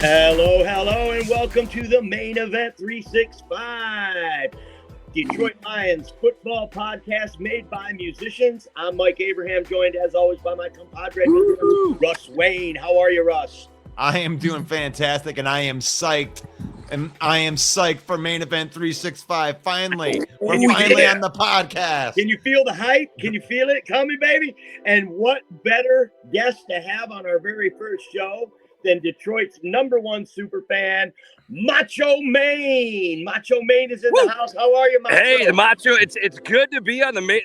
Hello, hello, and welcome to the Main Event 365, Detroit Lions football podcast made by musicians. I'm Mike Abraham, joined as always by my compadre, Russ Wayne. How are you, Russ? I am doing fantastic, and I am psyched. And I am psyched for Main Event 365. Finally, we're finally on the podcast. Can you feel the hype? Can you feel it coming, baby? And what better guest to have on our very first show than Detroit's #1 super fan, Macho Maine. Macho Maine is in the house. How are you, Macho? Hey, the Macho. It's good to be on the main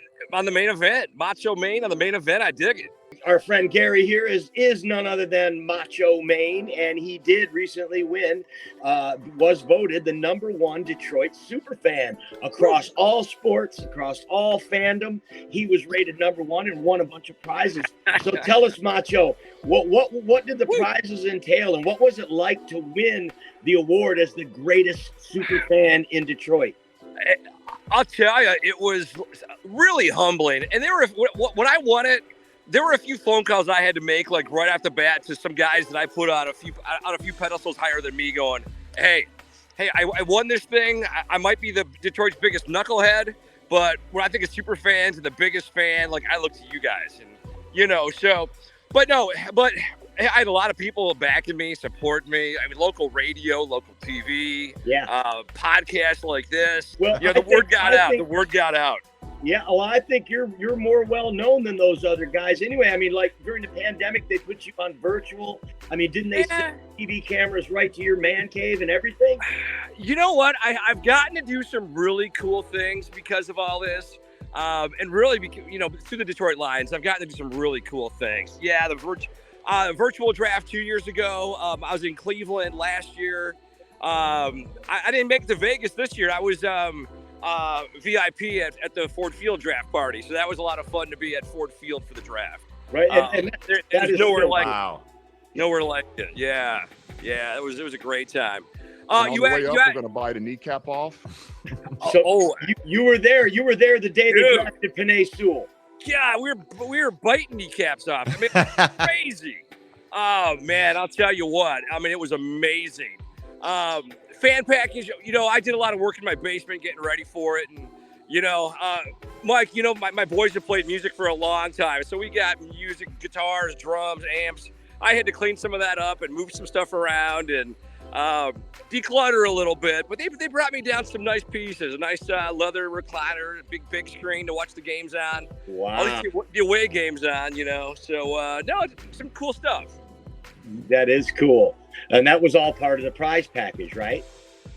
event. Macho Maine on the main event. I dig it. Our friend Gary here is none other than Macho Maine, and he did recently win, was voted the #1 Detroit superfan across all sports, across all fandom. He was rated #1 and won a bunch of prizes. So tell us, Macho, what did the prizes entail, and what was it like to win the award as the greatest superfan in Detroit? I'll tell you, it was really humbling. And when I won it, there were a few phone calls I had to make, like right off the bat, to some guys that I put on a few pedestals higher than me, going, "Hey, I won this thing. I might be the Detroit's biggest knucklehead, but when I think of super fans and the biggest fan, like I look to you guys, and so." But I had a lot of people backing me, support me. I mean, local radio, local TV, podcasts like this. Well, the word got out. The word got out. Yeah, well, I think you're more well known than those other guys. Anyway, I mean, like during the pandemic, they put you on virtual. I mean, didn't they send TV cameras right to your man cave and everything? You know what? I've gotten to do some really cool things because of all this, and really, through the Detroit Lions, I've gotten to do some really cool things. Yeah, the virtual draft 2 years ago. I was in Cleveland last year. I didn't make it to Vegas this year. I was VIP at the Ford Field draft party, so that was a lot of fun to be at Ford Field for the draft. Right, and that is nowhere like nowhere like it. Yeah, it was a great time. We're going to buy the kneecap off. So you were there. You were there the day they drafted Penei Sewell. Yeah, we were biting kneecaps off. I mean, it's crazy. Oh man, I'll tell you what. I mean, it was amazing. Fan package, I did a lot of work in my basement getting ready for it. And, Mike, my boys have played music for a long time. So we got music, guitars, drums, amps. I had to clean some of that up and move some stuff around and declutter a little bit. But they brought me down some nice pieces, a nice leather recliner, a big screen to watch the games on. Wow. At least the away games on, So, some cool stuff. That is cool. And that was all part of the prize package, right?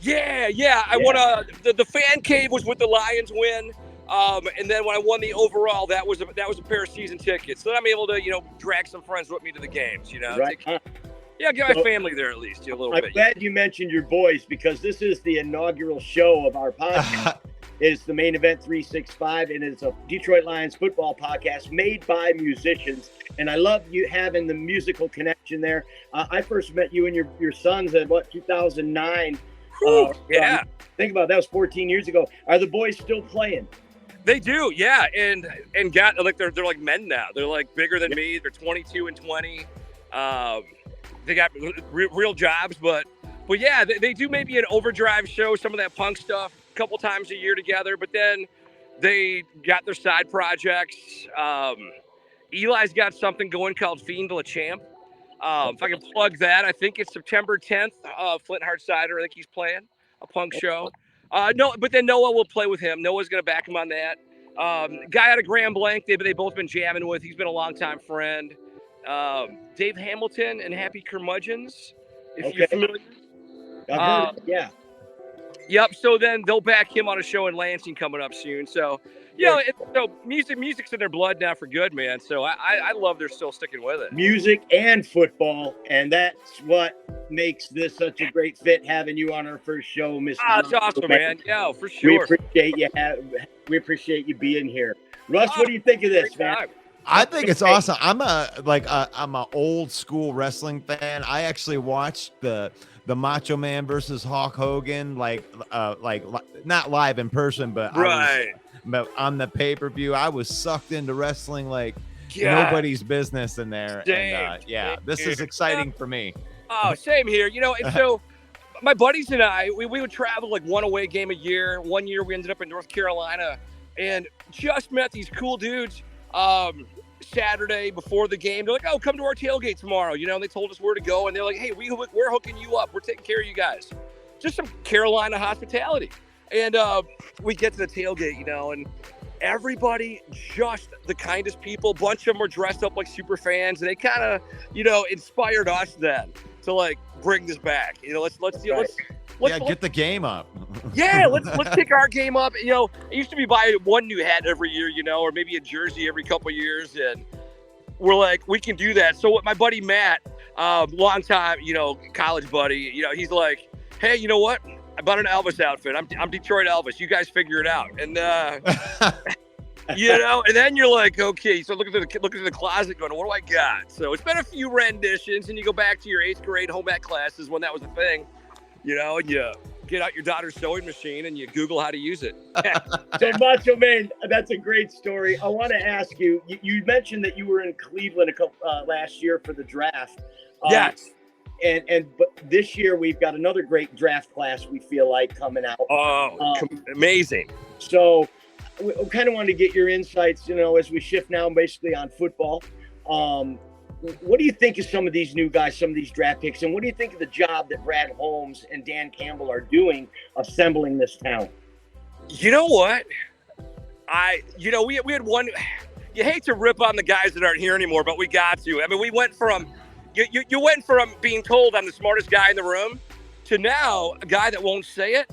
Yeah. I won the fan cave was with the Lions win. And then when I won the overall, that was a pair of season tickets. So I'm able to, drag some friends with me to the games, Right. Get my family there at least a little bit. I'm glad you mentioned your boys, because this is the inaugural show of our podcast. It's the Main Event 365, and it's a Detroit Lions football podcast made by musicians. And I love you having the musical connection there. I first met you and your sons at 2009. Yeah. Think about that was 14 years ago. Are the boys still playing? They do, yeah. And got like they're like men now. They're like bigger than me. They're 22 and 20. They got real jobs, but yeah, they do maybe an overdrive show, some of that punk stuff, a couple times a year together. But then they got their side projects. Eli's got something going called Fiend Le Champ. If I can plug that, I think it's September 10th. Flint Hard Cider, I think he's playing a punk show. No, but then Noah will play with him. Noah's going to back him on that. Guy out of Grand Blanc, they've both been jamming with. He's been a longtime friend. Dave Hamilton and Happy Curmudgeons, if you're familiar. I've heard, yeah. Yep. So then they'll back him on a show in Lansing coming up soon. So, so music's in their blood now for good, man. So I love they're still sticking with it. Music and football, and that's what makes this such a great fit, having you on our first show, Mr. It's awesome, man. Yeah, for sure. We appreciate you being here. Russ, what do you think of this, man? I think it's awesome. I'm an old school wrestling fan. I actually watched the Macho Man versus Hulk Hogan, like not live in person, but but on the pay-per-view. I was sucked into wrestling like nobody's business in there. And this is exciting for me. Oh, same here. And so my buddies and I, we would travel like one away game a year. One year we ended up in North Carolina and just met these cool dudes Saturday before the game. They're like, oh, come to our tailgate tomorrow. And they told us where to go. And they're like, hey, we're hooking you up. We're taking care of you guys. Just some Carolina hospitality. And we get to the tailgate, and everybody, just the kindest people. A bunch of them were dressed up like super fans, and they kind of, inspired us then to like bring this back. Let's get the game up. Yeah, let's kick our game up. It used to be buy one new hat every year, or maybe a jersey every couple of years, and we're like, we can do that. So what my buddy Matt, long time, college buddy, he's like, hey, you know what? I bought an Elvis outfit. I'm Detroit Elvis. You guys figure it out. And and then you're like, okay. So looking through the closet, going, what do I got? So it's been a few renditions, and you go back to your 8th grade home ec classes when that was a thing, and you get out your daughter's sewing machine and you Google how to use it. So Macho Man, that's a great story. I want to ask you. You mentioned that you were in Cleveland last year for the draft. Yes. But this year we've got another great draft class, we feel like, coming out. Amazing. So we kind of wanted to get your insights, as we shift now basically on football. What do you think of some of these new guys, some of these draft picks, and what do you think of the job that Brad Holmes and Dan Campbell are doing assembling this talent? You know what? We had one. You hate to rip on the guys that aren't here anymore, but we got to. I mean, we went from You went from being told I'm the smartest guy in the room to now a guy that won't say it.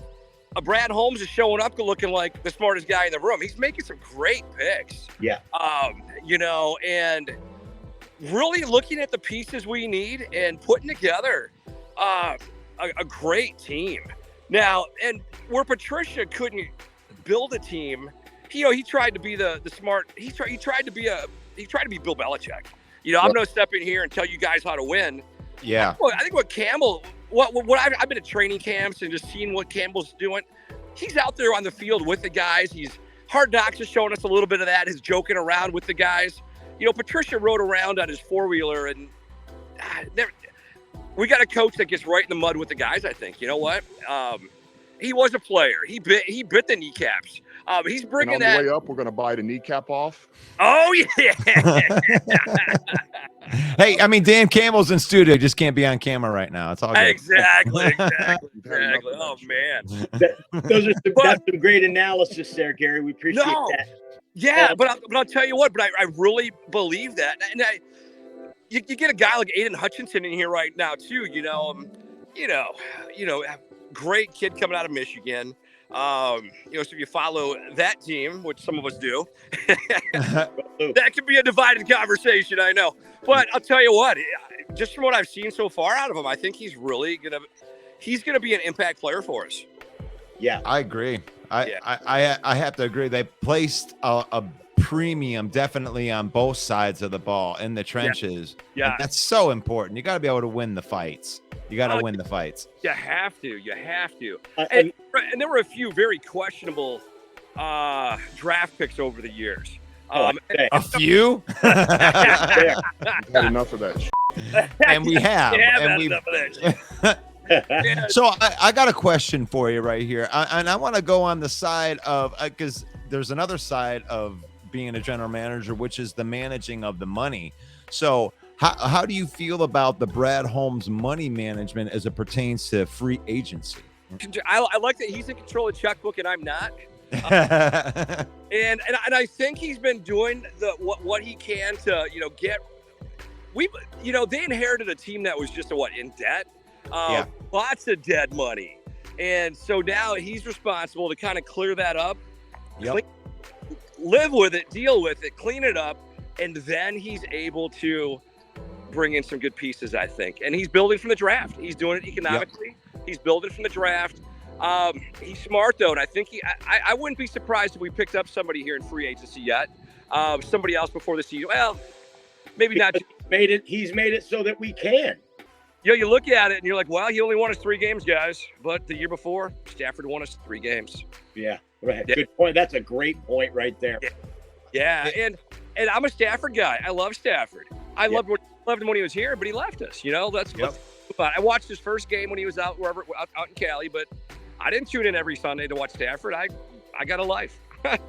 Brad Holmes is showing up looking like the smartest guy in the room. He's making some great picks. Yeah. And really looking at the pieces we need and putting together a great team. Now, and where Patricia couldn't build a team, he tried to be the smart. He tried to be Bill Belichick. I'm going to step in here and tell you guys how to win. Yeah. I think what Campbell, what I've been at training camps and just seeing what Campbell's doing. He's out there on the field with the guys. Hard Knocks is showing us a little bit of that, his joking around with the guys. Patricia rode around on his 4-wheeler, and we got a coach that gets right in the mud with the guys, I think. You know what? He was a player. He bit the kneecaps. He's bringing and on the way up, we're going to buy the kneecap off. Oh, yeah. Hey, I mean, Dan Campbell's in studio. Just can't be on camera right now. It's all good. Exactly. Oh, man. That's some great analysis there, Gary. We appreciate that. Yeah, but I'll tell you what, but I really believe that. And you get a guy like Aiden Hutchinson in here right now, too. Great kid coming out of Michigan. So if you follow that team, which some of us do, that could be a divided conversation, I know. But I'll tell you what, just from what I've seen so far out of him, I think he's really he's gonna be an impact player for us. Yeah, I agree. I have to agree. They placed a premium definitely on both sides of the ball in the trenches. Yeah. And that's so important. You got to be able to win the fights. You got to win the fights. You have to. And there were a few very questionable draft picks over the years. A few? We've had enough of that shit. And we have. So I got a question for you right here. And I want to go on the side of, because there's another side of being a general manager, which is the managing of the money. So how do you feel about the Brad Holmes money management as it pertains to free agency? I like that he's in control of the checkbook and I'm not. And I think he's been doing what he can to get. They inherited a team that was just in debt, lots of dead money, and so now he's responsible to kind of clear that up, live with it, deal with it, clean it up, and then he's able to bring in some good pieces, I think. And he's building from the draft. He's doing it economically. He's building from the draft. He's smart, though, and I think I wouldn't be surprised if we picked up somebody here in free agency yet. Somebody else before the season. Well, maybe not. He's made it so that we can. You look at it and you're like, well, he only won us 3 games, guys. But the year before, Stafford won us 3 games. Yeah, right. Yeah. Good point. That's a great point right there. Yeah. And I'm a Stafford guy. I love Stafford. I loved him when he was here, but he left us. But I watched his first game when he was out out in Cali, but I didn't tune in every Sunday to watch Stafford. I got a life.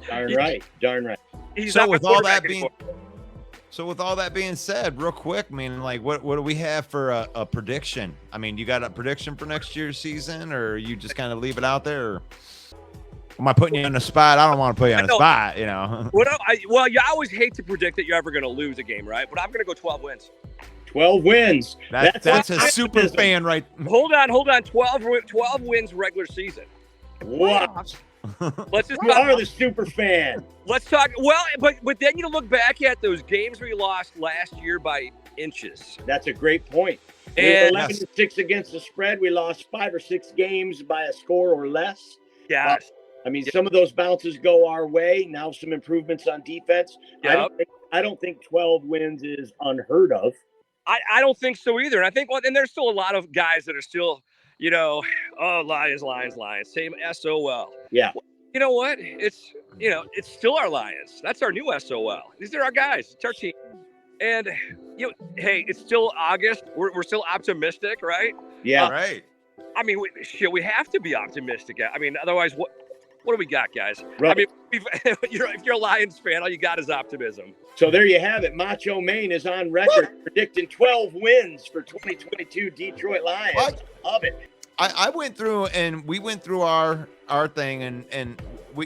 Darn right. He's So not my with all that quarterback being anymore. So with all that being said, real quick, I mean, like, what do we have for a prediction? I mean, you got a prediction for next year's season, or you just kind of leave it out there? Or am I putting you on the spot? I don't want to put you on the spot, you know. Well, you always hate to predict that you're ever going to lose a game, right? But I'm going to go 12 wins. 12 wins. That's a super fan, right? Hold on. 12 wins regular season. What? Let's just You are the super fan. Let's talk. Well, but then you look back at those games we lost last year by inches. That's a great point. We And were 11-6 against the spread. We lost 5 or 6 games by a score or less. yeah, I mean, some of those bounces go our way. Now some improvements on defense. Yep. I don't think 12 wins is unheard of. I don't think so either. And I think, and there's still a lot of guys that are still, Lions, same SOL. Yeah. You know what? It's still our Lions. That's our new SOL. These are our guys. It's our team. And hey, it's still August. We're still optimistic, right? Yeah. Right. I mean, we have to be optimistic. I mean, otherwise, what do we got, guys? Right. I mean, if you're a Lions fan, all you got is optimism. So there you have it. Macho Maine is on record predicting 12 wins for 2022 Detroit Lions. What? Love it. I went through and we went through our thing and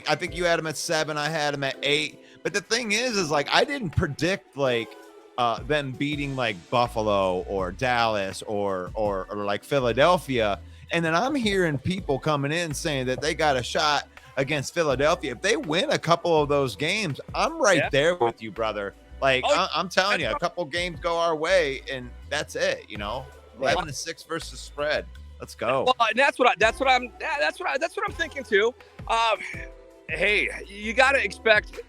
I think you had them at 7, I had them at 8. But the thing is like I didn't predict like them beating like Buffalo or Dallas or like Philadelphia. And then I'm hearing people coming in saying that they got a shot against Philadelphia. If they win a couple of those games, I'm right there with you, brother. Like I'm telling you, a couple games go our way and that's it, 11-6 versus spread. Let's go. Well, and that's what I'm thinking too. Hey, you got to expect.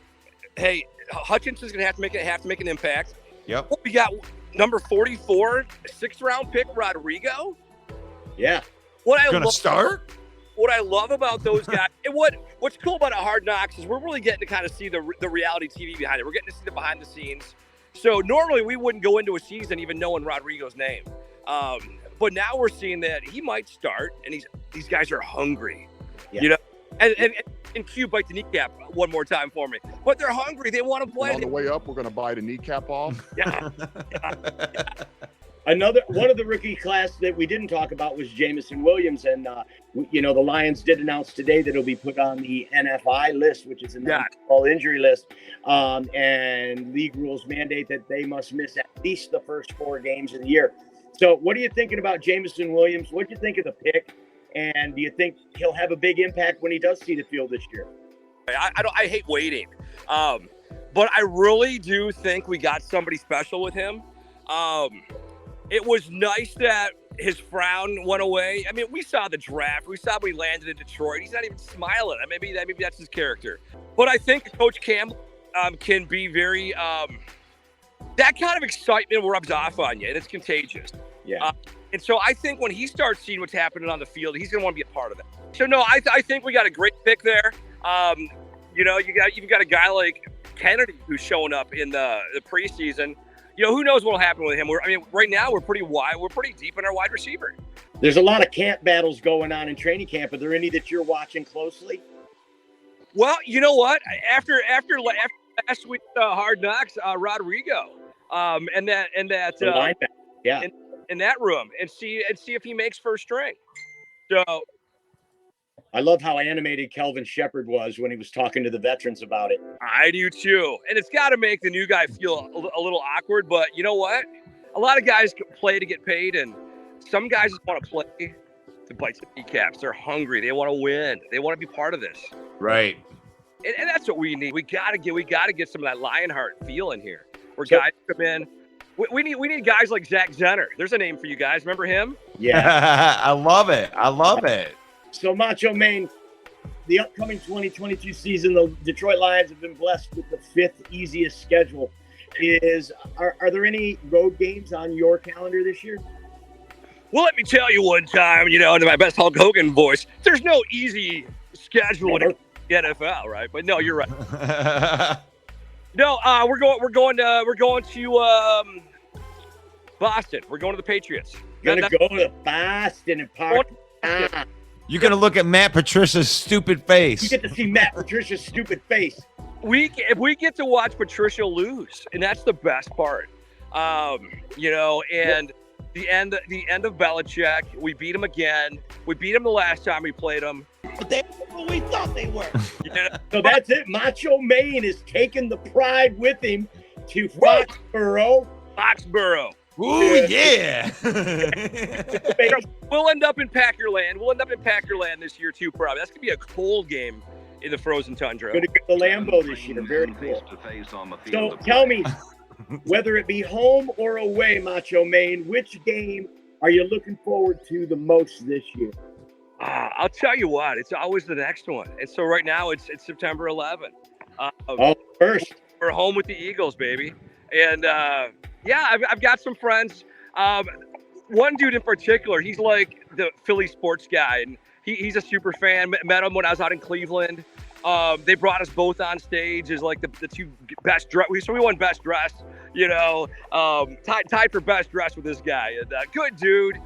Hey, Hutchinson's gonna have to make an impact. Yep. We got number 44, 6th round pick Rodrigo. Yeah. What I love about those guys, and what's cool about Hard Knocks is we're really getting to kind of see the reality TV behind it. We're getting to see the behind the scenes. So normally we wouldn't go into a season even knowing Rodrigo's name. But now we're seeing that he might start, and these guys are hungry, And Q, bite the kneecap one more time for me. But they're hungry; they want to play. And on the way up, we're going to buy the kneecap off. Yeah. One of the rookie class that we didn't talk about was Jamison Williams, and the Lions did announce today that he'll be put on the NFI list, which is a non-football injury list, and league rules mandate that they must miss at least the first 4 games of the year. So what are you thinking about Jamison Williams? What do you think of the pick? And do you think he'll have a big impact when he does see the field this year? I hate waiting. But I really do think we got somebody special with him. It was nice that his frown went away. I mean, we saw the draft. We saw when he landed in Detroit. He's not even smiling. Maybe that's his character. But I think Coach Campbell can be very that kind of excitement rubs off on you, and it's contagious. Yeah. And so I think when he starts seeing what's happening on the field, he's going to want to be a part of that. So, no, I think we got a great pick there. You've got a guy like Kennedy who's showing up in the preseason. Who knows what will happen with him? Right now we're pretty wide. We're pretty deep in our wide receiver. There's a lot of camp battles going on in training camp. Are there any that you're watching closely? Well, you know what? After last week's Hard Knocks, Rodrigo, and that yeah. In that room, and see if he makes first string. So I love how animated Kelvin Shepard was when he was talking to the veterans about it. I do too, and it's got to make the new guy feel a little awkward. But you know what? A lot of guys play to get paid, and some guys just want to play to bite some kneecaps. They're hungry. They want to win. They want to be part of this. Right. And that's what we need. We gotta get some of that Lionheart feel in here, where guys come in. We need guys like Zach Zenner. There's a name for you guys. Remember him? Yeah. I love it. So Macho Maine, the upcoming 2022 season, the Detroit Lions have been blessed with the 5th easiest schedule. Are there any road games on your calendar this year? Well, let me tell you one time, in my best Hulk Hogan voice, there's no easy schedule in the NFL, right? But no, you're right. No, we're going to Boston. We're going to the Patriots. Gonna go to Boston and park. You're gonna look at Matt Patricia's stupid You face. get to see Matt Patricia's stupid face. If we get to watch Patricia lose, and that's the best part. You know, and the end of Belichick, we beat him again. We beat him the last time we played him. But they were what we thought they were. You know? So that's it. Macho Maine is taking the pride with him to Foxborough. Foxborough. Ooh, yeah. We'll end up in Packerland. We'll end up in Packerland this year too, probably. That's gonna be a cold game in the frozen tundra. Going to get the Lambeau this year. Very cool. So tell me, whether it be home or away, Macho Maine, which game are you looking forward to the most this year? I'll tell you what, it's always the next one. And so right now it's September 11th. First. We're home with the Eagles, baby. And yeah, I've got some friends. One dude in particular, he's like the Philly sports guy, and he's a super fan. Met him when I was out in Cleveland. They brought us both on stage as like the two best dress. So we won best dress, you know, tied for best dress with this guy. And good dude,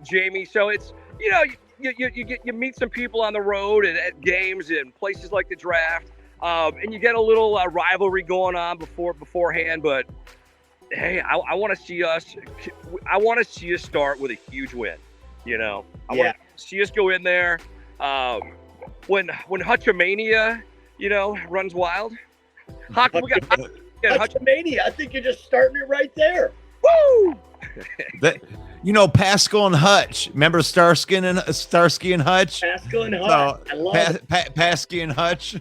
Jamie. So it's, you know, you meet some people on the road and at games and places like the draft, and you get a little rivalry going on beforehand. But hey, I want to see us. I want to see us start with a huge win. You know, I want to see us go in there. When Hutchamania, you know, runs wild. Hutchamania. I think you're just starting it right there. Woo! You know, Pascal and Hutch. Remember Starsky and Hutch? Pascal and Hutch. I love it. Pasky and Hutch.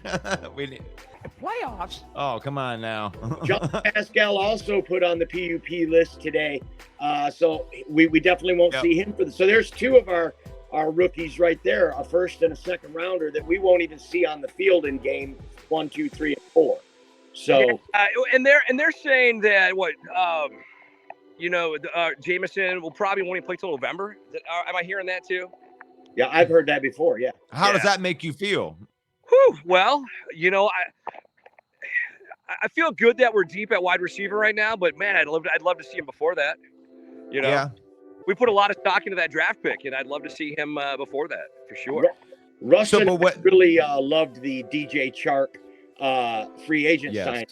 Playoffs. Oh, come on now. John Pascal also put on the PUP list today. So we definitely won't see him for so there's two of our rookies right there, a first and a second rounder that we won't even see on the field in game 1, 2, 3, and 4. So and they're saying that you know, Jameson will probably won't even play till November. Am I hearing that too? Yeah, I've heard that before. Yeah. How does that make you feel? Whew, well, you know, I feel good that we're deep at wide receiver right now, but man, I'd love to see him before that. You know, we put a lot of stock into that draft pick, and I'd love to see him before that for sure. Rustin really loved the DJ Chark free agent sign.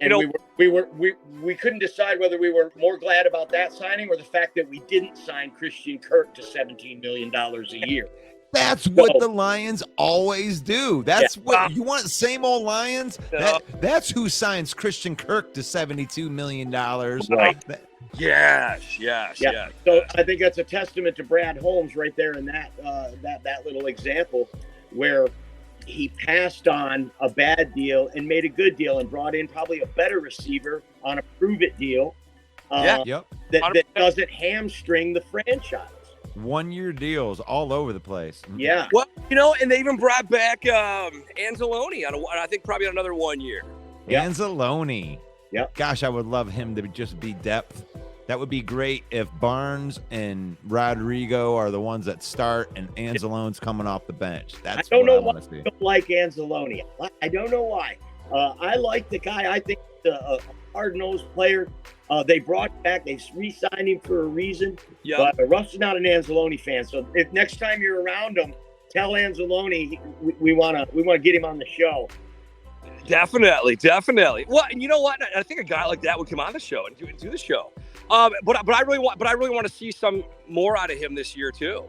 And we couldn't decide whether we were more glad about that signing or the fact that we didn't sign Christian Kirk to $17 million a year. That's what the Lions always do. That's what you want. Same old Lions. That's who signs Christian Kirk to $72 million. Right. Yes. So I think that's a testament to Brad Holmes right there in that little example where he passed on a bad deal and made a good deal and brought in probably a better receiver on a prove-it deal that doesn't hamstring the franchise. 1-year deals all over the place. Yeah. Well, you know, and they even brought back Anzalone on I think probably another 1 year. Anzalone. Yep. Gosh, I would love him to just be depth. That would be great if Barnes and Rodrigo are the ones that start and Anzalone's coming off the bench. That's I don't know why I don't like Anzalone. I don't know why. I like the guy. I think a hard-nosed player. They brought back. They re-signed him for a reason. But Russ is not an Anzalone fan. So if next time you're around him, tell Anzalone we want to get him on the show. Definitely. Well, and you know what? I think a guy like that would come on the show and do the show. But I really want to see some more out of him this year too.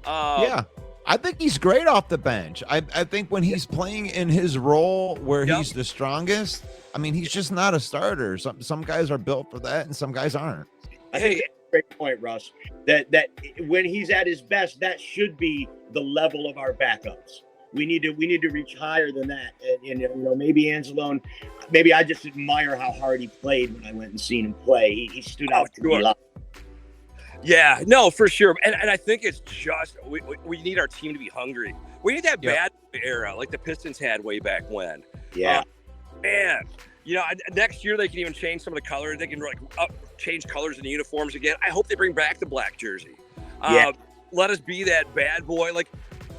I think he's great off the bench. I think when he's playing in his role where he's the strongest, I mean, he's just not a starter. Some guys are built for that, and some guys aren't. I think that's a great point, Russ. That when he's at his best, that should be the level of our backups. We need to reach higher than that. And you know, maybe Anzalone, maybe I just admire how hard he played when I went and seen him play. He stood out to me a lot. Yeah, no, for sure. And I think it's just we need our team to be hungry. We need that bad era like the Pistons had way back when. Yeah. Man, you know, next year they can even change some of the colors. They can change colors in the uniforms again. I hope they bring back the black jersey. Let us be that bad boy. Like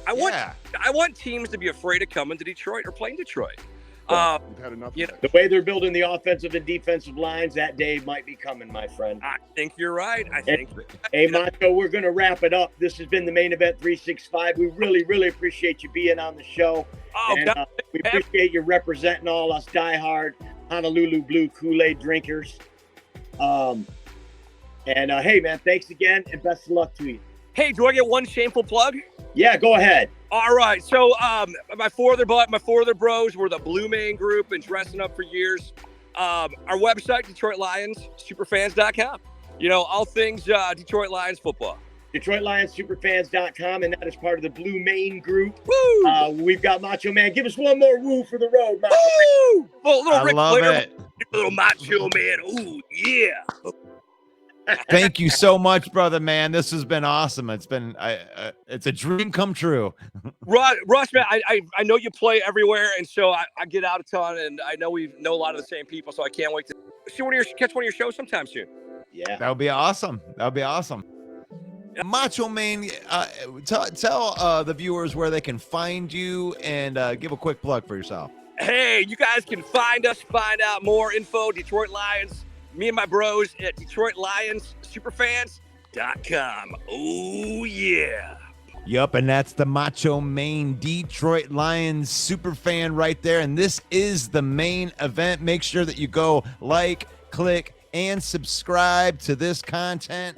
I want teams to be afraid of coming to Detroit or playing Detroit. We've had enough You of know, The that. way they're building the offensive and defensive lines, that day might be coming, my friend. I think you're right. I think. Hey, Macho, we're going to wrap it up. This has been the Main Event 365. We really, really appreciate you being on the show. Oh, And God. we appreciate you representing all us diehard Honolulu Blue Kool-Aid drinkers. Hey, man, thanks again, and best of luck to you. Hey, do I get one shameful plug? Yeah, go ahead. All right. So, my four other bros were the Blue Main Group and dressing up for years. Our website, Detroit Lions, superfans.com. You know, all things Detroit Lions football. DetroitLionsSuperfans.com, and that is part of the Blue Main Group. Woo! We've got Macho Man. Give us one more woo for the road, Macho Woo! Little I Ric love Flair, it. little Macho Man. Ooh, yeah. Thank you so much, brother, man. This has been awesome. It's been it's a dream come true. Russ, man, I know you play everywhere, and so I get out a ton, and I know we know a lot of the same people, so I can't wait to catch one of your shows sometime soon. Yeah. That would be awesome. That would be awesome. Macho Man, tell the viewers where they can find you, and give a quick plug for yourself. Hey, you guys can find out more info, Detroit Lions, me and my bros at DetroitLionsSuperfans.com. Oh, yeah. Yup, and that's the Macho Man Detroit Lions super fan right there. And this is the main event. Make sure that you go like, click, and subscribe to this content.